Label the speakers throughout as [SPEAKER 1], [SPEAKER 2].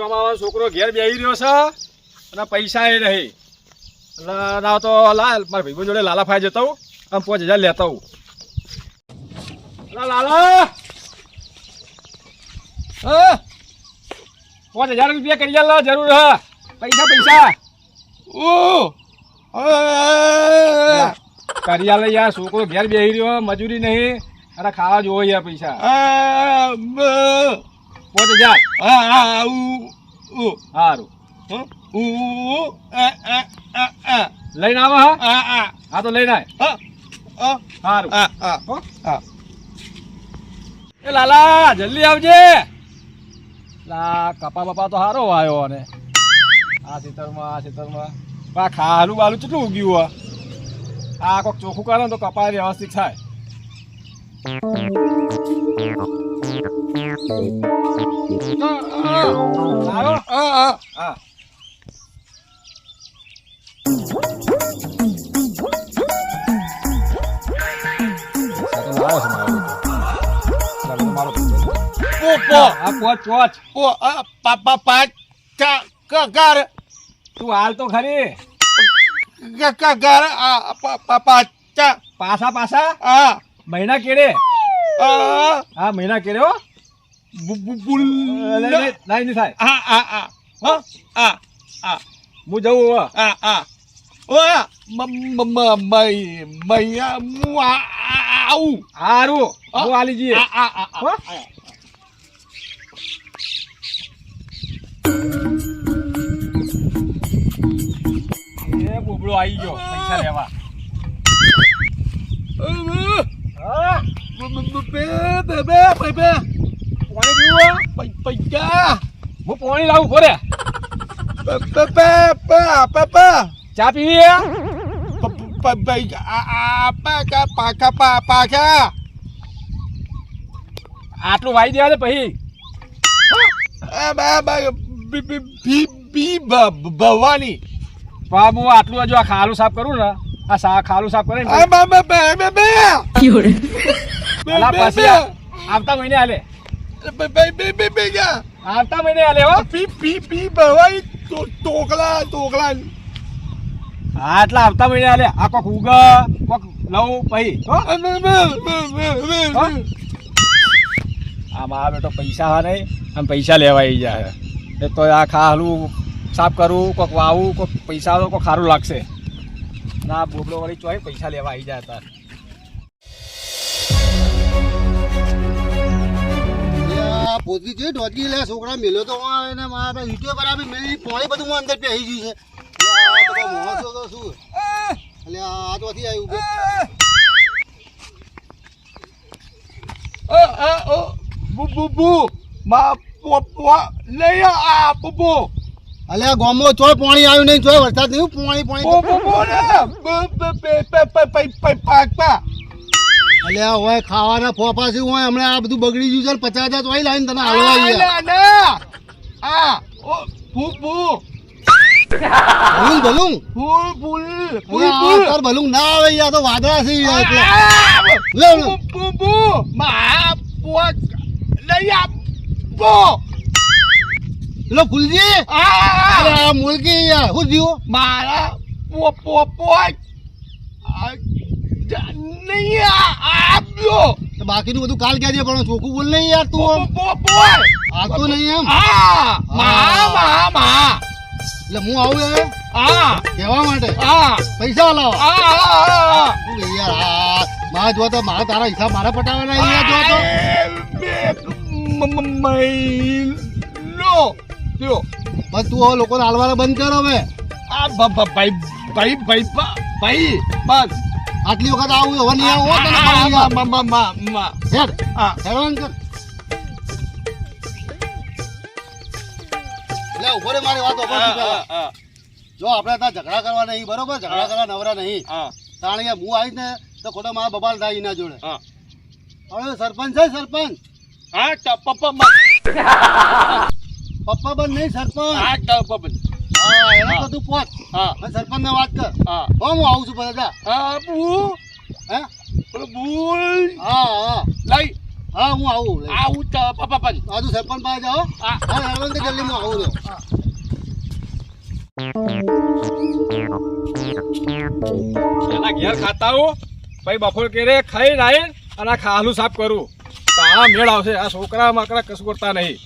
[SPEAKER 1] કમાવાનો છોકરો ઘેર બેહી રહ્યો છે અને પૈસા એ નહીં. ના તો લાલ મારા ભાઈ જોડે લાલા ફાઈ જતો આમ 5000 લેતા હું. લાલા 5000 રૂપિયા કરી લો, જરૂર હ પૈસા પૈસા કરી લે યાર. છોકરો ઘેર બેહી રહ્યો, મજૂરી નહીં અને ખાવા જોવો યાર પૈસા. 5000 સારું લઈને આવો. હા તો લઈને આવ સારું. એ લાલા જલ્દી આવજે. લા કપા બપા તો સારો આવ્યો અને આ ખેતરમાં આ ખાલું બાલું કેટલું ઉગ્યું. આ કોઈક ચોખ્ખું કરે ને તો કપા વ્યવસ્થિત થાય. તું હાલ તો ખરી પાછા મહિના કેડે. હા મહિના કેડે હો. નહીં થાય. હું જવું સારું હું આલી જઈએ. બોબડો આવી ગયો પૈસા લેવા. હું પાણી લાવું ફોરે. ચા પીવી આટલું વાઈ દેવા દે પછી
[SPEAKER 2] ભવાની
[SPEAKER 1] હું આટલું હજુ આ ખાલું સાફ કરું ને આ ખાલું સાફ કરે પછી આવતા મહિને હાલે. આવતા મહિને હાલે હો.
[SPEAKER 2] ભવાઈ તોકલા
[SPEAKER 1] હા એટલે આવતા મહિને હાલે. આ કોક ઉગ કોક લઉં પછી આ મારા બેટો પૈસા હા નહીં આમ પૈસા લેવાઈ જાય. એ તો આ ખાલું સાફ કરવું કોક વાવું કોક પૈસા તો કોક સારું લાગશે. ના બોબડો વળી ચોય પૈસા લેવા આવી જાય તાર.
[SPEAKER 2] પોતરી છે ઢોકી લે છોકરા મેલ્યો તો એને મારા ઈટો બરાબર મેલી પાણી બધું અંદર પહેરી ગયું છે. મોસો તો શું એટલે આ તો નથી આવ્યું અલે ગામમાં ચોય પાણી આવ્યું નહીં, ચોય વરસાદ નહીં પાણી અલે હોય ખાવાના ફોફા છે હોય હમણાં આ બધું બગડી ગયું છે. 50,000 ચોય લાવીને તને આવડવા ભલું ના આવે યાર તો વાદળા છે ફૂલજી મુલકી યાર શું થયું
[SPEAKER 3] મારા
[SPEAKER 2] બાકીનું બધું કાલ કહેજે પણ ચોખ્ખું બોલ નહીં યાર તું આવતો નહીં એમ. એટલે હું આવું હવે કહેવા માટે પૈસા લાવો યાર. મારા જો તો મારા તારા હિસાબ મારા પટાવાના બસ તું હવે લોકોને હાલવાના બંધ કરો હવે.
[SPEAKER 3] ભાઈ બસ
[SPEAKER 2] આટલી વખત આવું હવે નહીં આવું મારી વાત જો આપડે ત્યાં ઝઘડા કરવા નહીં બરોબર, ઝઘડા કરવા નવરા નહીં. કારણ કે હું આવીશ ને તો ખોટા મારા બબાલ થાય એના જોડે. હવે સરપંચ છે સરપંચ પપ્પા બંધ નહીં સરપંચ એના બધું પોત સરપંચ ને વાત કર. હું આવું છું બધા. હા હું આવું
[SPEAKER 3] આવું તો પપ્પા પણ
[SPEAKER 2] આજુ સરપંચ પાસે જાઓ
[SPEAKER 3] હા.
[SPEAKER 2] હા હેડો ને જલ્દી હું આવું રહ્યો
[SPEAKER 1] એના ઘેર ખાતા હું પછી બપોર કેરે ખાઈ નાઈ અને આ ખાલું સાફ કરું તારા મેળ આવશે આ છોકરા માકડા કશું કરતા નહીં.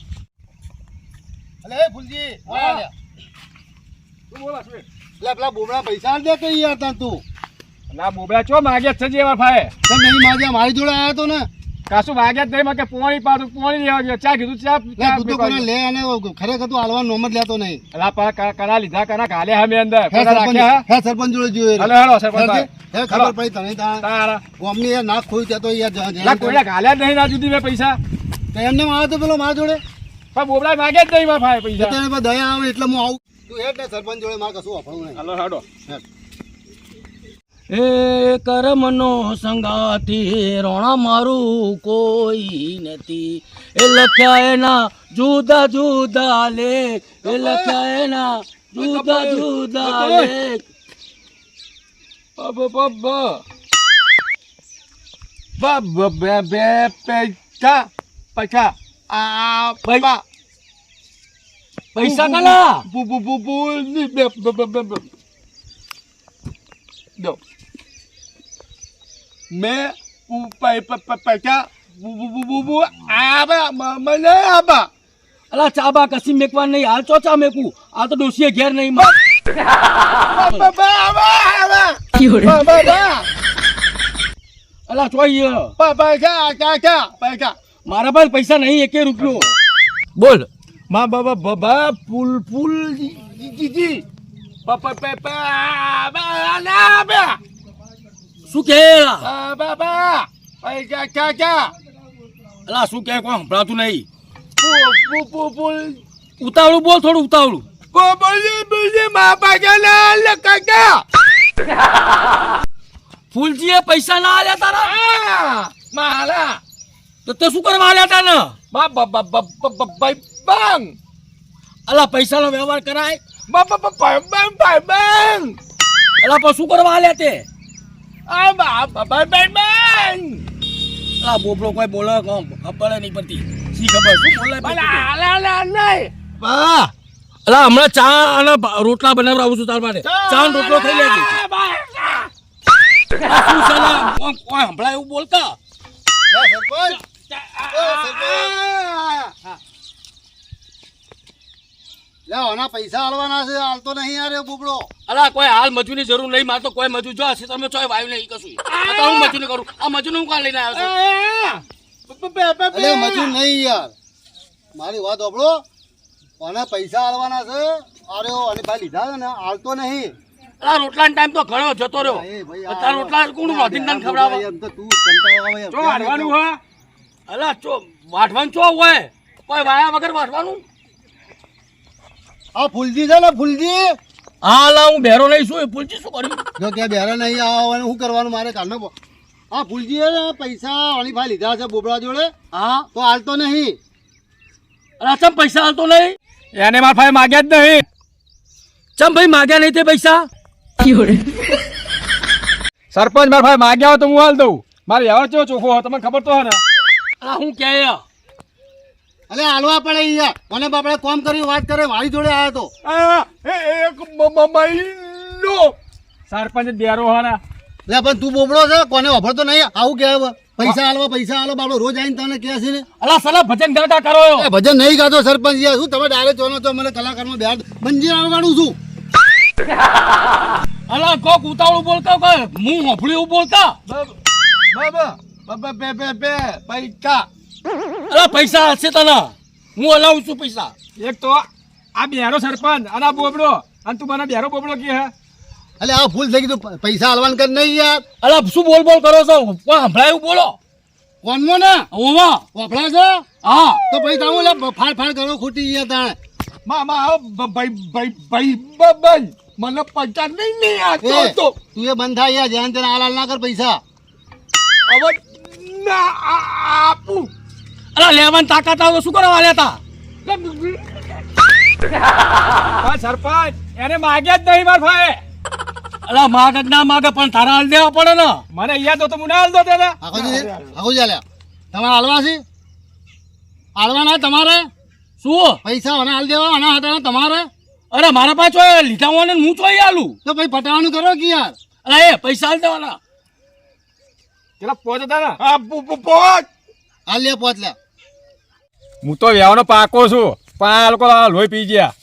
[SPEAKER 2] અલે એ ફૂલજી હા લે
[SPEAKER 1] શું બોલા છું
[SPEAKER 2] એટલે પેલા બોબડા પૈસા દે કે યાર તાન તું
[SPEAKER 1] ના બોબડા ચો માગે છે જે ભાઈ
[SPEAKER 2] તો નહીં માગ્યા મારી જોડે આવ્યો તો ને
[SPEAKER 1] કાશું માગે જ નહીં માગે પોણી પાછું પોણી લેવા ગયો ચા કીધું ચા
[SPEAKER 2] લે તું તો કોને લે અને ખરેખર તું હાલવાનો નોમ જ લેતો નહીં
[SPEAKER 1] અલા પા કના લીધા કના ગાલે હમે અંદર
[SPEAKER 2] હે
[SPEAKER 1] કના રાખ્યા
[SPEAKER 2] સરપંચ હે સરપંચ જોડે જોયે
[SPEAKER 1] હલો હેલો સરપંચ ભાઈ
[SPEAKER 2] હે ખબર પડી તને
[SPEAKER 1] તારા
[SPEAKER 2] ગોમની યાર નાક ખોઈ ત્યાં તો યાર
[SPEAKER 1] લા કોઈને ગાલ્યા જ નહીં ના જુદી મેં પૈસા
[SPEAKER 2] તો એમને આવ્યો તો પેલો મારા જોડે
[SPEAKER 1] પણ બોબડા માગે જ નહીં મારા ભાઈ પૈસા
[SPEAKER 2] તને પર દયા આવે એટલે હું આવું તું હેડ ને સરપંચ જોડે મારે કશું વાપરવું નહીં
[SPEAKER 1] હલો હેડો
[SPEAKER 2] હેડ.
[SPEAKER 3] એ કરમનો સંગાથી રોણા મારું કોઈ નથી એ લખ્યા એના જુદા જુદા લેખ એ લખ્યા એના જુદા જુદા લેખ
[SPEAKER 1] પૈસા
[SPEAKER 3] પૈસા કલા
[SPEAKER 1] મેં પૈસા મને આબા
[SPEAKER 3] અલા ચાબા કસી મેકવા નહીં હાલ ચો ચા મેકું આ તો ડોસીએ ઘેર નહીં અલા ચોઈ મારા પાસે પૈસા નહીં એકે રૂપિયો બોલ
[SPEAKER 1] મા બાબા બાબા પુલ પુલ જીજી
[SPEAKER 3] શું કે
[SPEAKER 1] બાબા પૈસા ચાચા
[SPEAKER 3] અલા શું કે કોઈ સંભળાતું નહીં
[SPEAKER 1] પુલ
[SPEAKER 3] ઉતાવળું બોલ થોડું ઉતાવળું ફૂલજીએ પૈસા ના આલ્યા તારા
[SPEAKER 1] મારા
[SPEAKER 3] તો તે શું કરવા આલ્યા તા ને
[SPEAKER 1] બંગ
[SPEAKER 3] અલા પૈસાનો વ્યવહાર કરાય
[SPEAKER 1] બંગ
[SPEAKER 3] અલા પણ શું કરવા આલ્યા તે
[SPEAKER 1] બંગ
[SPEAKER 3] અલા બોબડો કોઈ બોલે કોમ ખબર નહીં પડતી શી ખબર શું બોલે અલા હમણાં ચા અને રોટલા બનાવડાવું છું તાર માટે ચા અને રોટલો થઈ લેજે આ શું છે લા? કોઈ હમણાં એવું બોલતા
[SPEAKER 2] લે સરપંચ લે આના પૈસા આલવાના છે હાલતો નહીં યાર એ બોબડો
[SPEAKER 3] અલા કોઈ હાલ મજૂરની જરૂર નહીં મારે તો કોઈ મજૂર જો હશે તમે ચોય વાયુ નહીં કશું આ તો હું મજૂરી કરું આ મજૂર હું કાં લઈને આવ્યો છું
[SPEAKER 2] અલે મજૂર નહીં યાર મારી વાત ઓબળો અને પૈસા આલવાના છે અરે અને ભાઈ લીધા છે ને હાલતો નહીં
[SPEAKER 3] અલા રોટલાનો ટાઈમ તો ઘણો જતો રહ્યો
[SPEAKER 2] એ ભાઈ
[SPEAKER 3] તાર રોટલા કોણ વાટીને તને ખવડાવે
[SPEAKER 2] એમ તો તું કંટાળો આવે એમ.
[SPEAKER 1] જો હારવાનું હા
[SPEAKER 3] અલા ચો વાટવાનું ચો હોય કોઈ વાયા વગર વાટવાનું
[SPEAKER 2] આ ફૂલજી છે ને ફૂલજી
[SPEAKER 3] હા લા હું બેરો નહીં શું એ ફૂલજી શું કર્યું
[SPEAKER 2] જો કે બેરા નહીં આવવાનું શું કરવાનું મારે કાલનો આ ફૂલજી ને પૈસા અલી ભાઈ લીધા છે બોબડા જોડે
[SPEAKER 3] હા
[SPEAKER 2] તો હાલતો નહીં
[SPEAKER 3] અલા ચમ પૈસા હાલતો નહીં
[SPEAKER 1] એને મારા ભાઈ માગ્યા જ નહીં
[SPEAKER 3] ચમ ભાઈ માગ્યા નહીં તે પૈસા
[SPEAKER 1] સરપંચ મારા ભાઈ માગ્યા હોય તો હું હાલ દઉં મારે વ્યવહાર કેવો ચોખ્ખો હોય તમને ખબર તો હે ને
[SPEAKER 3] અલા હું કે
[SPEAKER 2] અલે હાલવા પડે યાર મને બાપડે કોમ કરી વાત કરે મારી જોડે આવ્યો તો
[SPEAKER 1] એક મહિનો સરપંચ દેરો હે ને
[SPEAKER 2] લે પણ તું બોબડો છે કોને વાપરતો નહીં આવું કે પૈસા હાલવા બાપડો રોજ આવીને તને કહે છે ને
[SPEAKER 3] અલા સલા ભજન ગાતા કરો
[SPEAKER 2] એ ભજન નહીં ગાતો સરપંચ યાર શું તમે ડાયરેક્ટ જોનો તો મને કલાકારમાં બેહાડ બંજી આવવાનું છું
[SPEAKER 3] અલા કોક ઉતાવળું બોલતા કોઈ હું હોફળી એવું બોલતા
[SPEAKER 1] પૈસા
[SPEAKER 3] અલા પૈસા હશે તને હું હલાવું છું પૈસા
[SPEAKER 1] એક તો આ બેરો સરપંચ અને આ બોબડો અને તું મને બેરો બોબડો કે હે
[SPEAKER 2] અલે આ ફૂલ થઈ ગયું પૈસા હાલવાનું કર નહીં યાર
[SPEAKER 3] અલા શું બોલ બોલ કરો છો કોઈ સંભળાય એવું બોલો
[SPEAKER 2] કોનમાં ને
[SPEAKER 3] ઓવા
[SPEAKER 2] વાપરા છે
[SPEAKER 3] હા
[SPEAKER 2] તો પછી તમે લે ફાડ ફાડ કરો ખોટી યાર તાણે
[SPEAKER 1] ભાઈ મને પૈસા નહીં
[SPEAKER 2] એ, તું એ બંધ થાય યાર જ્યાં તેને હાલ ના કર પૈસા
[SPEAKER 1] હવે ના આપું
[SPEAKER 3] અલા લેવાની તાકાત આવે તો શું કરવા લેતા
[SPEAKER 1] સરપંચ એને માગ્યા જ નહીં મારા ભાઈ
[SPEAKER 3] અલા માગે કે ના માગે પણ તારા હાલ દેવા પડે ને
[SPEAKER 1] મને યાદ હતો હું ના હાલ દો તેને
[SPEAKER 2] આખો જી આલ્યા તમારે હાલવા છે હાલવાના તમારે
[SPEAKER 3] શું
[SPEAKER 2] પૈસા મને હાલ દેવા આના હાથે તમારે
[SPEAKER 3] અરે મારા પાસે લીધા હોવાને હું ચોઈ આલું
[SPEAKER 2] તો ભાઈ પટાવાનું કરો કે યાર
[SPEAKER 3] અરે એ પૈસા હાલ દેવાના
[SPEAKER 1] પેલા પોચ હતા ને હા પોચ
[SPEAKER 2] હાલ લે પોચ લે
[SPEAKER 1] હું તો વ્યાવાનો પાકો છું પણ આ લોકો લોહી પી ગયા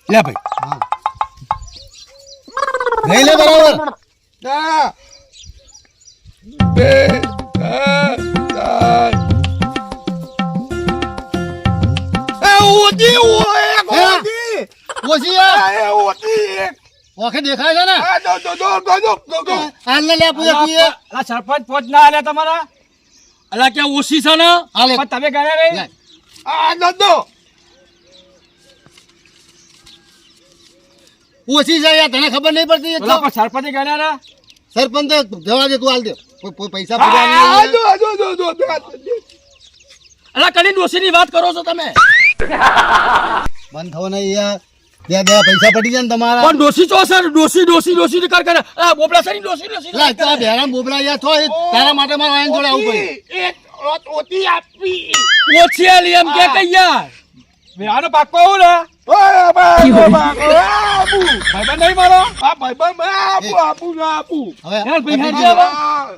[SPEAKER 3] લે ભાઈ
[SPEAKER 2] લઈ લે બરાબર ઓછી યાર ઓખે દેખાય છે ને હાલ લે લે પૂરા પીએ
[SPEAKER 1] આ સરપંચ પોચ ના આલ્યા તમારા
[SPEAKER 3] અલા ક્યાં ઓછી છે ને
[SPEAKER 2] હાલે
[SPEAKER 1] પણ તમે ગયા નહીં
[SPEAKER 2] લે.
[SPEAKER 1] આ દો
[SPEAKER 2] ઓછી છે યાર તને ખબર નહીં પડતી
[SPEAKER 1] પેલા પણ સરપંચે ગયા ના
[SPEAKER 2] સરપંચ તો જવા દે તું હાલ દે પૈસા પૂરા
[SPEAKER 3] અલા કડી ડોશીની વાત કરો છો તમે
[SPEAKER 2] બંધ થવો નહીં યાર બે પૈસા પડી જાય ને તમારા
[SPEAKER 3] પણ ડોશી ચો સર ડોશી કર કરે આ બોબડા સરી ડોશી
[SPEAKER 2] લા તો આ બેરામ બોબડા યાર છો એ તારા માટે મારે આયન જોડે આવું પડ્યું
[SPEAKER 3] ઓછી આલી એમ કે કઈ યાર
[SPEAKER 1] વ્યાવાનો પાકો આવું ને ભાઈબંધ નહીં મારો
[SPEAKER 2] હવે
[SPEAKER 3] યાર ભાઈ હેડ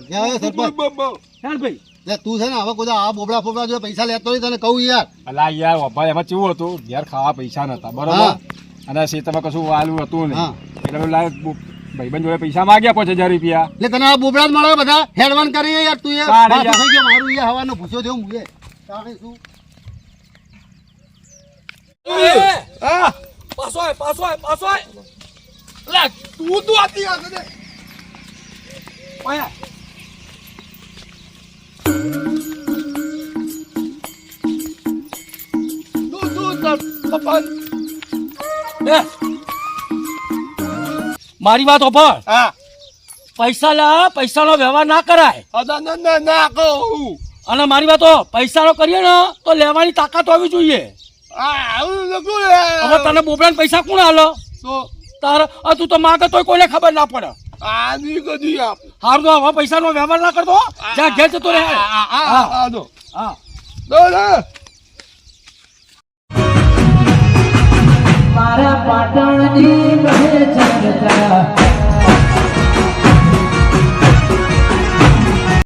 [SPEAKER 2] યાર સરપંચ
[SPEAKER 3] યાર ભાઈ
[SPEAKER 2] લે તું છે ને હવે કોઈ આ બોબડા ફોબડા જો પૈસા લેતો નહીં તને કહું યાર
[SPEAKER 1] અલા યાર ભાઈ એમાં કેવું હતું ઘેર ખાવા પૈસા નતા બરોબર
[SPEAKER 2] હા.
[SPEAKER 1] અને ખેતરમાં કશું વાલું હતું નહીં
[SPEAKER 2] હા.
[SPEAKER 1] એટલે પેલા ભાઈબંધ જોડે પૈસા માંગ્યા 5000 રૂપિયા
[SPEAKER 2] એટલે તને આ બોબડા જ મળે બધા હેડવાન કરી યાર તું યાર
[SPEAKER 1] તારે
[SPEAKER 2] માથું
[SPEAKER 1] યાર.
[SPEAKER 2] થઈ ગયો મારું યાર હવાનો ભૂસ્યો થયો મુએ તારે શું
[SPEAKER 3] પાછો આય લે તું આતી આ ને ઓયા મારી વાત ઓફર પૈસા લા પૈસાનો વ્યવહાર ના કરાય અને મારી વાત પૈસાનો કરીએ ને તો લેવાની તાકાત હોવી જોઈએ હવે તને બોબડાને પૈસા કોણ હાલો તારે તું તો માગે તોય કોઈને ખબર ના પડે હારું તો હવે પૈસાનો વ્યવહાર ના કરતો જ્યાં ઘેર જતો રહે હા
[SPEAKER 4] મારા પાટણની કહે જનતા